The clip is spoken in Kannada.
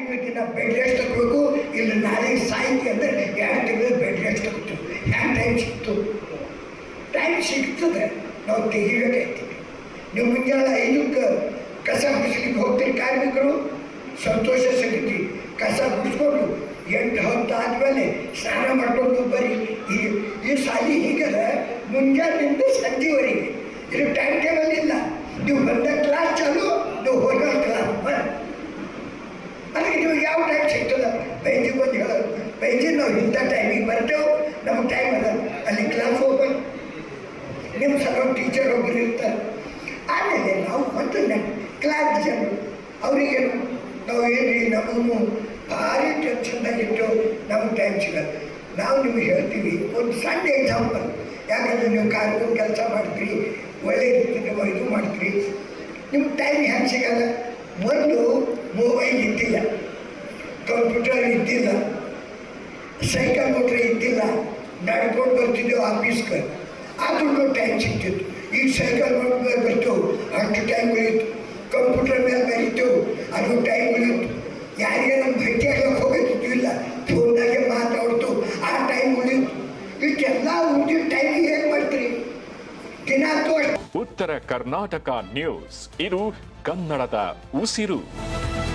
ತಿಂಗಳ ದಿನ ಬೆಡ್ ರೆಸ್ಟ್ ತಗೋಬೇಕು, ಇಲ್ಲ ನಾಳೆ ಸಾಯ್ತಿ ಅಂದರೆ 2 ತಿಂಗಳು ಬೆಡ್ ರೆಸ್ಟ್ ತಗೋತೀವಿ. ಹ್ಯಾಂಗೆ ಟೈಮ್ ಸಿಗ್ತದೆ, ನಾವು ತೆಗಿಬೇಕಾಗ್ತೀವಿ. ನೀವು ಮುಂಜಾನೆ 5ಕ್ಕೆ ಕಸ ಗುಡಿಸ್ಲಿಕ್ಕೆ ಹೋಗ್ತೀರಿ ಕಾರ್ಮಿಕರು, ಸಂತೋಷ ಸಿಗುತ್ತೆ. ಕಸ ಗುಡಿಸ್ಕೊಂಡು 8-10 ಆದಮೇಲೆ ಸ್ನಾನ ಮಾಡ್ಕೊಂಡು ಬರೀ ಈ ಸಾಲಿ ಹೀಗದ ಮುಂಜಾನೆಯಿಂದ ಸಂಜೆವರೆಗೆ ಇದು ಟೈಮ್ ಟೇಬಲ್ ಇಲ್ಲ. ನೀವು ಬಂದ ಕ್ಲಾಸ್ ಚಾಲು, ನೀವು ಹೋಗೋ ಕ್ಲಾಸ್ ಬಂದು ಅದಕ್ಕೆ ನೀವು ಯಾವ ಟೈಮ್ ಸಿಗ್ತದೆ ಬೈಜಿ ಬಂದು ಹೇಳೋದು. ಬೈಜಿ ನಾವು ಇಂಥ ಟೈಮಿಗೆ ಬರ್ತೇವೆ, ನಮ್ಮ ಟೈಮ್ ಅದ ಅಲ್ಲಿ ಕ್ಲಾಸ್ ಹೋಗ್ಬೇಕು. ನಿಮ್ಮ ಸಲ ಟೀಚರ್ ಒಬ್ಬರು ಇರ್ತಾರೆ. ಆಮೇಲೆ ನಾವು ಮತ್ತು ಕ್ಲಾಸ್ ಜನರು ಅವರಿಗೇನು ನಾವು ಏನ್ರಿ ನಮಗೂ ಭಾರಿ ಟೆನ್ಷನ್ದಾಗಿಟ್ಟು ನಮಗೆ ಟೈಮ್ ಸಿಗಲ್ಲ. ನಾವು ನಿಮಗೆ ಹೇಳ್ತೀವಿ ಒಂದು ಸಣ್ಣ ಎಕ್ಸಾಂಪಲ್. ಯಾಕಂದರೆ ನೀವು ಕಾರ್ಮಿಕ ಕೆಲಸ ಮಾಡ್ತೀರಿ, ಒಳ್ಳೆ ರೀತಿಯಿಂದ ಇದು ಮಾಡ್ತೀರಿ, ನಿಮ್ಗೆ ಟೈಮ್ ಹೆಂಗೆ ಸಿಗಲ್ಲ. ಮೊದಲು ಮೊಬೈಲ್ ಇದ್ದಿಲ್ಲ, ಕಂಪ್ಯೂಟರ್ ಇದ್ದಿಲ್ಲ, ಸೈಕಲ್ ಮೋಟ್ರ್ ಇದ್ದಿಲ್ಲ, ನಡ್ಕೊಂಡು ಬರ್ತಿದ್ದೆವು ಆಫೀಸ್ಗೆ, ಆದ್ರೂ ಟೈಮ್ ಸಿಗ್ತಿತ್ತು. ಈಗ ಸೈಕಲ್ ಮೋಟ್ರ್ ಬರ್ತೇವೆ, ಅಷ್ಟು ಟೈಮ್ ಉಳಿಯಿತು. ಕಂಪ್ಯೂಟರ್ ಮೇಲೆ ಬರೀತೇವೆ, ಅದು ಟೈಮ್ ಉಳಿಯಿತು. ಯಾರಿಗೆ ನಮ್ಮ ಭೇಟಿಯಾಗಕ್ಕೆ ಹೋಗೋದಿತ್ತು ಇಲ್ಲ, ಫೋನ್ನಾಗೆ ಮಾತಾಡ್ತು, ಆ ಟೈಮ್ ಉಳಿಯಿತು. ಇದಕ್ಕೆಲ್ಲ ಉಳಿದ ಟೈಮ್ ಹೇಗೆ ಮಾಡ್ತೀರಿ ದಿನಾತು? ಉತ್ತರ ಕರ್ನಾಟಕ ನ್ಯೂಸ್, ಇದು ಕನ್ನಡದ ಉಸಿರು.